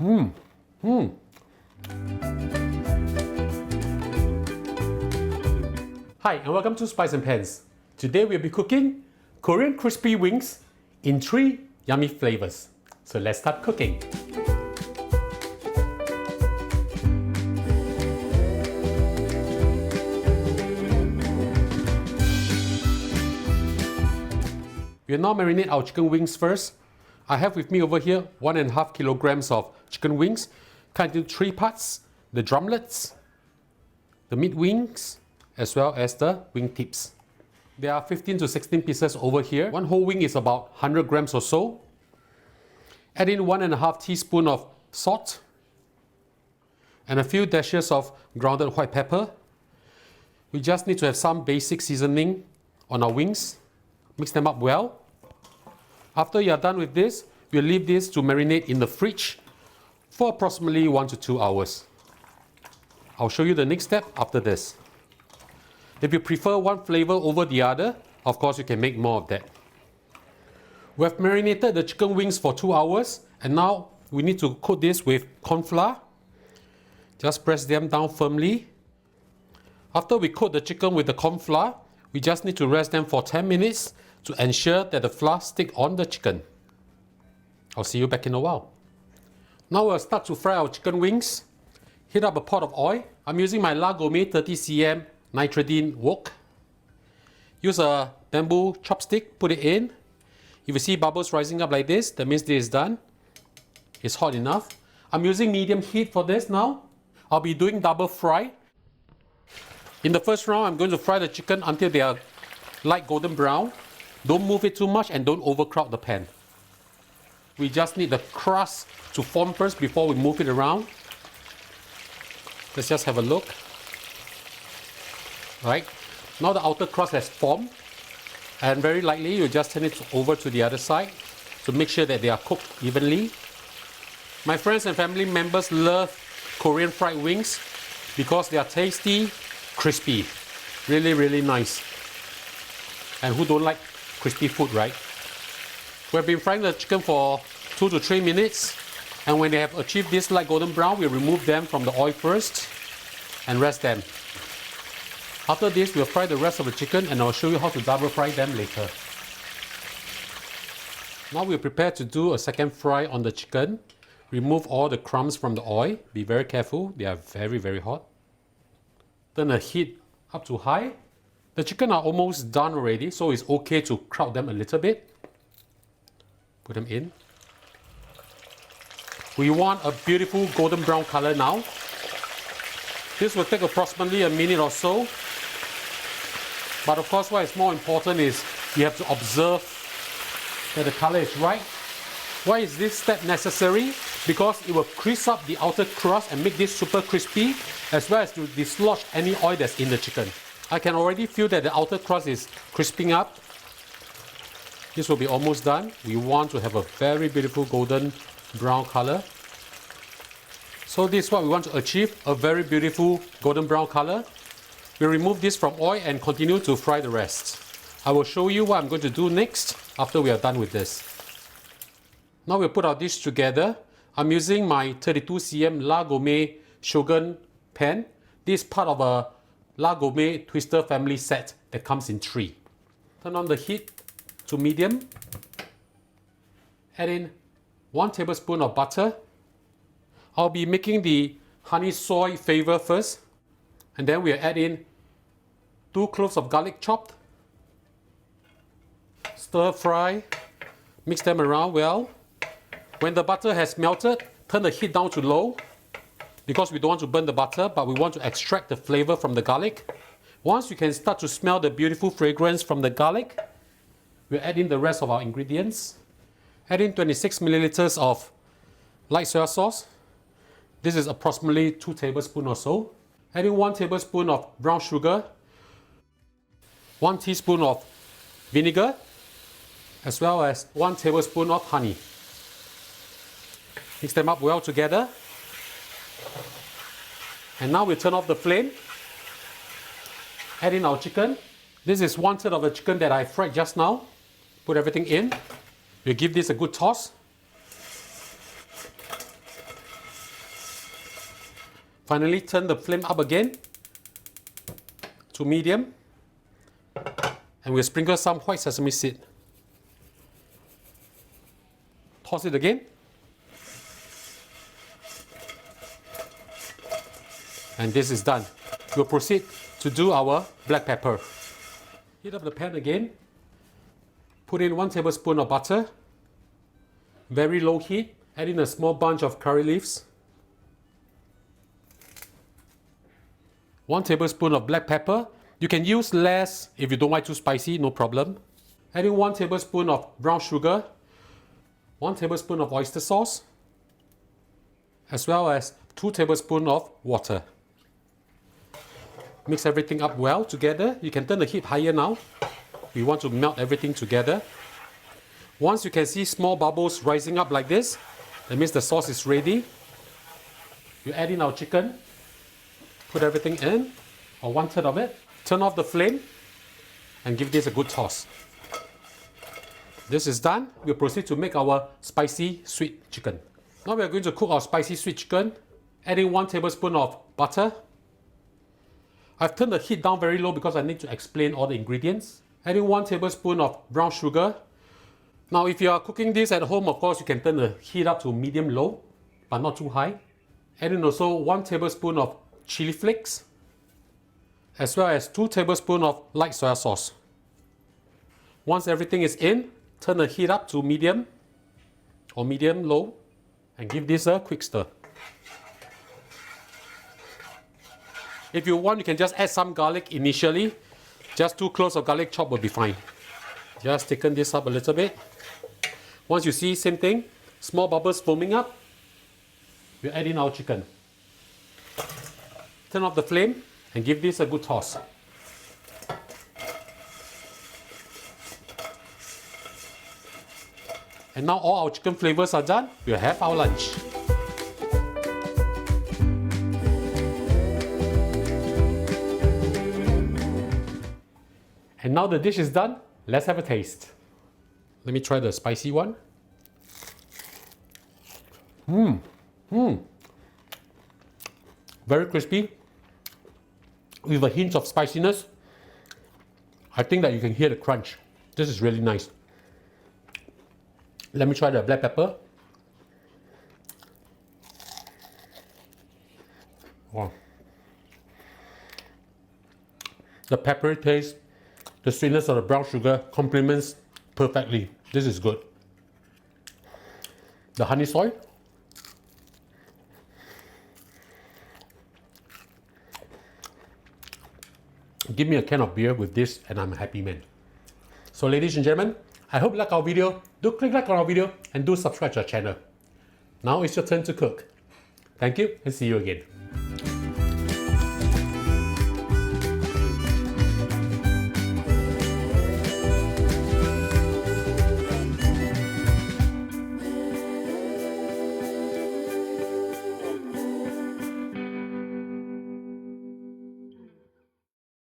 Hi and welcome to Spice and Pans. Today we'll be cooking Korean crispy wings in 3 yummy flavors. So let's start cooking. We'll now marinate our chicken wings first. I have with me over here 1.5 kilograms of chicken wings cut into 3 parts: the drumlets, the meat wings, as well as the wing tips. There are 15 to 16 pieces over here. One whole wing is about 100 grams or so. Add in 1.5 teaspoon of salt and a few dashes of grounded white pepper. We just need to have some basic seasoning on our wings. Mix them up well. After you are done with this, we'll leave this to marinate in the fridge for approximately 1 to 2 hours. I'll show you the next step after this. If you prefer one flavor over the other, of course you can make more of that. We have marinated the chicken wings for 2 hours, and now we need to coat this with corn flour. Just press them down firmly. After we coat the chicken with the corn flour, we just need to rest them for 10 minutes to ensure that the flour sticks on the chicken. I'll see you back in a while. Now we'll start to fry our chicken wings. Heat up a pot of oil. I'm using my Gourmet 30 cm nitridine wok. Use a bamboo chopstick, put it in. If you see bubbles rising up like this, that means this is done. It's hot enough. I'm using medium heat for this now. I'll be doing double fry. In the first round, I'm going to fry the chicken until they are light golden brown. Don't move it too much and don't overcrowd the pan. We just need the crust to form first before we move it around. Let's just have a look. Right, now the outer crust has formed, and very lightly you just turn it over to the other side to make sure that they are cooked evenly. My friends and family members love Korean fried wings because they are tasty, crispy, really nice. And who don't like crispy food, right? We've been frying the chicken for 2 to 3 minutes, and when they have achieved this light golden brown, we remove them from the oil first and rest them. After this, we'll fry the rest of the chicken, and I'll show you how to double fry them later. Now we're prepared to do a second fry on the chicken. Remove all the crumbs from the oil. Be very careful, they are very hot. Turn the heat up to high. The chicken are almost done already, so it's okay to crowd them a little bit. Put them in. We want a beautiful golden brown color now. This will take approximately a minute or so. But of course, what is more important is you have to observe that the color is right. Why is this step necessary? Because it will crisp up the outer crust and make this super crispy, as well as to dislodge any oil that's in the chicken. I can already feel that the outer crust is crisping up. This will be almost done. We want to have a very beautiful golden brown color. So this is what we want to achieve, a very beautiful golden brown color. We'll remove this from oil and continue to fry the rest. I will show you what I'm going to do next after we are done with this. Now we'll put our dish together. I'm using my 32 cm Gourmet Shogun pan. This is part of a Gourmet Twister family set that comes in 3. Turn on the heat to medium. Add in 1 tablespoon of butter. I'll be making the honey soy flavor first. And then we'll add in 2 cloves of garlic chopped. Stir fry, mix them around well. When the butter has melted, turn the heat down to low because we don't want to burn the butter, but we want to extract the flavor from the garlic. Once you can start to smell the beautiful fragrance from the garlic, we'll add in the rest of our ingredients. Add in 26 milliliters of light soy sauce. This is approximately 2 tablespoons or so. Add in 1 tablespoon of brown sugar, 1 teaspoon of vinegar, as well as 1 tablespoon of honey. Mix them up well together. And now we turn off the flame. Add in our chicken. This is 1/3 of the chicken that I fried just now. Put everything in. We give this a good toss. Finally, turn the flame up again to medium. And we'll sprinkle some white sesame seed. Toss it again. And this is done. We'll proceed to do our black pepper. Heat up the pan again. Put in 1 tablespoon of butter. Very low heat. Add in a small bunch of curry leaves. 1 tablespoon of black pepper. You can use less if you don't like too spicy, no problem. Add in 1 tablespoon of brown sugar. 1 tablespoon of oyster sauce. As well as 2 tablespoons of water. Mix everything up well together. You can turn the heat higher now. We want to melt everything together. Once you can see small bubbles rising up like this, that means the sauce is ready. You add in our chicken. Put everything in, or 1/3 of it. Turn off the flame and give this a good toss. This is done. We'll proceed to make our spicy sweet chicken. Now we are going to cook our spicy sweet chicken. Adding 1 tablespoon of butter. I've turned the heat down very low because I need to explain all the ingredients. Adding 1 tablespoon of brown sugar. Now if you are cooking this at home, of course you can turn the heat up to medium-low, but not too high. Add in also 1 tablespoon of chili flakes, as well as 2 tablespoons of light soya sauce. Once everything is in, turn the heat up to medium or medium-low and give this a quick stir. If you want, you can just add some garlic initially. Just 2 cloves of garlic chop will be fine. Just thicken this up a little bit. Once you see, same thing, small bubbles foaming up, we add in our chicken. Turn off the flame and give this a good toss. And now all our chicken flavors are done. We'll have our lunch. And now the dish is done, let's have a taste. Let me try the spicy one. Very crispy, with a hint of spiciness. I think that you can hear the crunch. This is really nice. Let me try the black pepper. Wow. The peppery taste, the sweetness of the brown sugar complements perfectly. This is good. The honey soy. Give me a can of beer with this and I'm a happy man. So ladies and gentlemen, I hope you like our video. Do click like on our video and do subscribe to our channel. Now it's your turn to cook. Thank you and see you again.